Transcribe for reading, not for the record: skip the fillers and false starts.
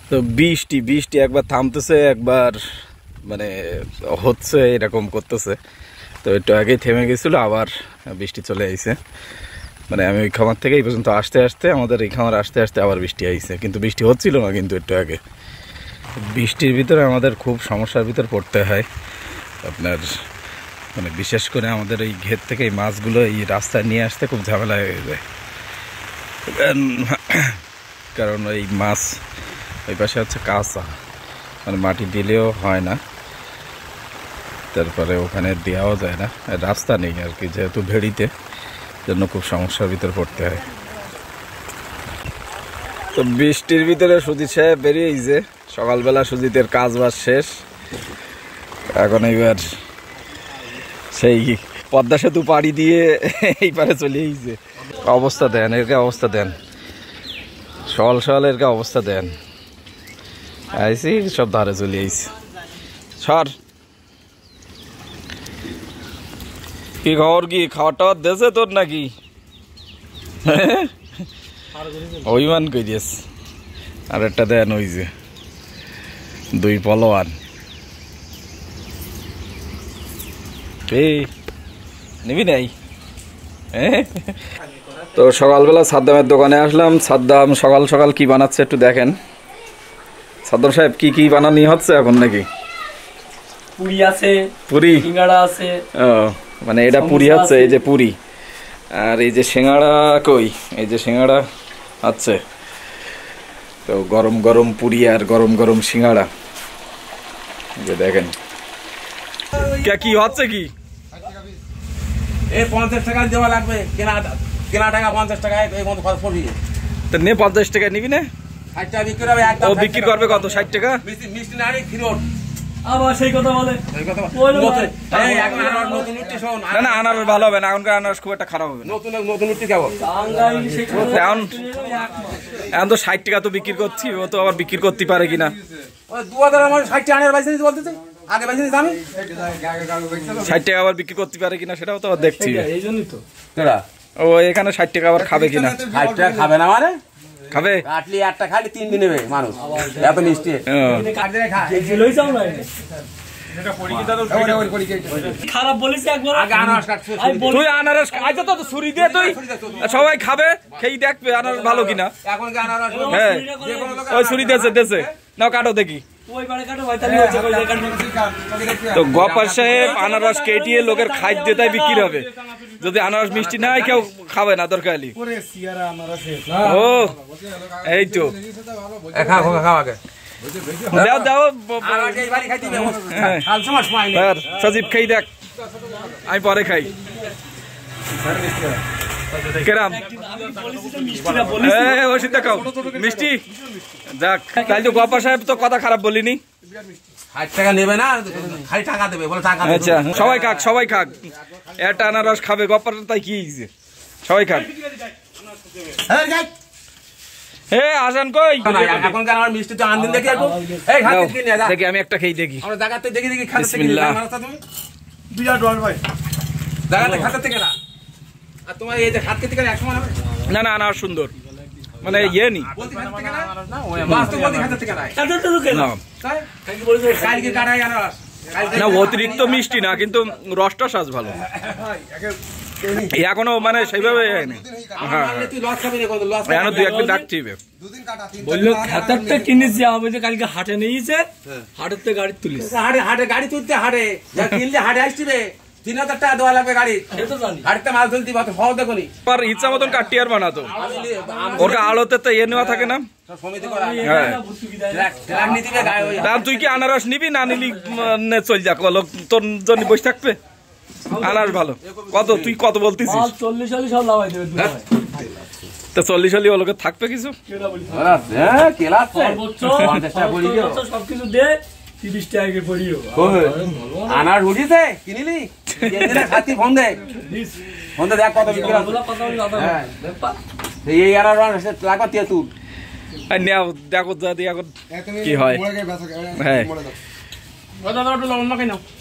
তো বৃষ্টি বৃষ্টি একবার থামতেছে, একবার মানে হচ্ছে, এরকম করতেছে। তো একটু আগেই থেমে গেছিল, আবার বৃষ্টি চলে আইছে। মানে আমি ওই খামার থেকে এই পর্যন্ত আসতে আসতে, আমাদের এই খামার আসতে আসতে আবার বৃষ্টি আইছে, কিন্তু বৃষ্টি হচ্ছিল না। কিন্তু একটু আগে বৃষ্টির ভিতরে আমাদের খুব সমস্যার ভিতর পড়তে হয়। আপনার মানে বিশেষ করে আমাদের এই ঘের থেকে এই মাছগুলো এই রাস্তায় নিয়ে আসতে খুব ঝামেলা হয়ে যায়। কারণ ওই মাছ ওই পাশে হচ্ছে কাঁচা, মানে মাটি দিলেও হয় না, তারপরে ওখানে দেওয়াও যায় না, রাস্তা নেই আর কি, যেহেতু ভেড়িতে, জন্য খুব সমস্যার ভিতর পড়তে হয়। তো বৃষ্টির ভিতরে সুজিত সাহেব বেরিয়েছে সকালবেলা, সুজিতের কাজ বাজ শেষ, এখন এইবার সেই পদ্মা সেতু পাড়ি দিয়ে এই পারে চলে এসেছে। অবস্থা দেন এরকে, অবস্থা দেন, সকাল সকাল এরকে অবস্থা দেন। আইসি সব ধারে চলে আইসি। সর, কি খবর, কি খাওয়া টাওয়ার দেছে তোর নাকি? অভিমান কই দিয়েছ। আর একটা দেন, ওই যে দুই পলোয়ান নিবি নাই। তো সকালবেলা সাদ্দামের দোকানে আসলাম। সাদ্দাম সকাল সকাল কি বানাচ্ছে একটু দেখেন। সাদ্দাম সাহেব কি কি বানানি হচ্ছে এখন নাকি? পুরি আছে, পুরি সিঙ্গাড়া আছে। ও মানে এটা পুরি হচ্ছে, এই যে পুরি, আর এই যে সিঙ্গাড়া কই, এই যে সিঙ্গাড়া আছে। তো গরম গরম পুরি আর গরম গরম সিঙ্গাড়া, যে দেখেন কি হচ্ছে। কি এই 50 টাকা দেওয়া লাগবে, কেনা টাকা 50 টাকায় এই মতো খরচ পড়বি। তো নে 50 টাকা নিবি না? 60 টাকা বিক্রি হবে একদম। ও বিক্রি করবে কত? 60 টাকা। মিষ্টি না রে ফিরোট। আবার সেই কথা বলে। এই কথা এই এখন আর নতুন উঠতে শোন। না না, আনারস ভালো হবে না, এখনকার আনারস খুব একটা খারাপ হবে না। নতুন উঠতে কেমন? এখন তো 60 টাকা তো বিক্রি করছি, ও তো আবার বিক্রি করতে পারে কিনা। ওই 2000 আমার 60 টাকা আনার বাইসে বলতেছে, আগে বাইসে আমি 60 টাকা আবার বিক্রি করতে পারে কিনা সেটাও তো দেখছি। এই জন্যই তো তোরা ও এখানে 60 টাকা আবার খাবে কিনা। 60 টাকা খাবে না মানে? খাবে কাটলি একটা খালি 3 দিন নেবে মানুষ, এত মিষ্টি। লই যাও না, খারাপ বলিস একবার। আগে আনারস কাটছে, তুই আনারস আইতো তো ছুরি দিয়ে, তুই সবাই খাবে, খেয়ে দেখবে আনারস ভালো কিনা। এখন কি আনারস? হ্যাঁ ওই ছুরি দেছে নাও, কাটো দেখি। তো গফার সাহেব আনারস কেটিয়ে লোকের খাদ্য তাই বিক্রি হবে। যদি আনারস মিষ্টি না কেউ খাবে না দরকারি। ও এই তো খাও আগে দাও দাও দাও। সজীব খাই দেখ, আমি পরে খাই। কেরাম ওষুধ দেখাও মিষ্টি। যাক তাই তো গফার সাহেব তো কথা খারাপ বলিনি। 60 টাকা নেবে না, খালি টাকা দেবে বলে টাকা। আচ্ছা সবাই খাক, সবাই খাক, একটা আনারস খাবে গফার, তাই কি সবাই খাক। আসান কই এখন কেন আমার মিষ্টি তো আনদিন দেখি একটু। এই খাতে কি নিয়ে যা দেখি, আমি একটা খেয়ে দেখি। আমরা জায়গাতে দেখি খাতে থেকে বিসমিল্লাহ। তুমি বিরাট বড় ভাই জায়গাতে খাতে থেকে না। আর তোমার এই যে খাতে থেকে এক সময় হবে না না, আনারস সুন্দর, মানে ইয়ে নি বলতি খাতে থেকে না, বাস্তব বলতি খাতে থেকে না। না কালকে কাটাই আনারস না, অতিরিক্ত মিষ্টি না, কিন্তু রসটা সাজ ভালো। এখনো মানে সেইভাবে হ্যাঁ তুই লস খাবি না, কত লস এখনো দুই একদিন ডাকতে হবে। বললো খাতার থেকে কিনেছি, আমি যে কালকে হাটে নিয়েছে, হাটের থেকে গাড়ি তুলিস। হাটে গাড়ি তুলতে, হাটে যা কিনলে হাটে আসছিবে 3000 টাকা দেওয়া লাগবে গাড়ি। গাড়িতে মাল তুলতে সহজ দেখুনি, আর ইচ্ছা মতন কাটি আর বানাতো, ওটা আলোতে তো ইয়ে নেওয়া থাকে না। হ্যাঁ তুই কি আনারস নিবি না নিলি চল যাক, তোর জন্য বসে থাকবে। আনারস ভালো। কত তুই কত বলতেছিস? 40 সব লাগাই দেবে তো 40 ওলোকে থাকবে কিছু। সবকিছু দে 30 টাকা পড়িও। আনার উঠিছে কিনিলি ফোন দে, ফোন দে দেখ কত বিক্রি এই আনার লাগবে তেঁতুল। নেও দেখো যদি এখন কি হয়। হ্যাঁ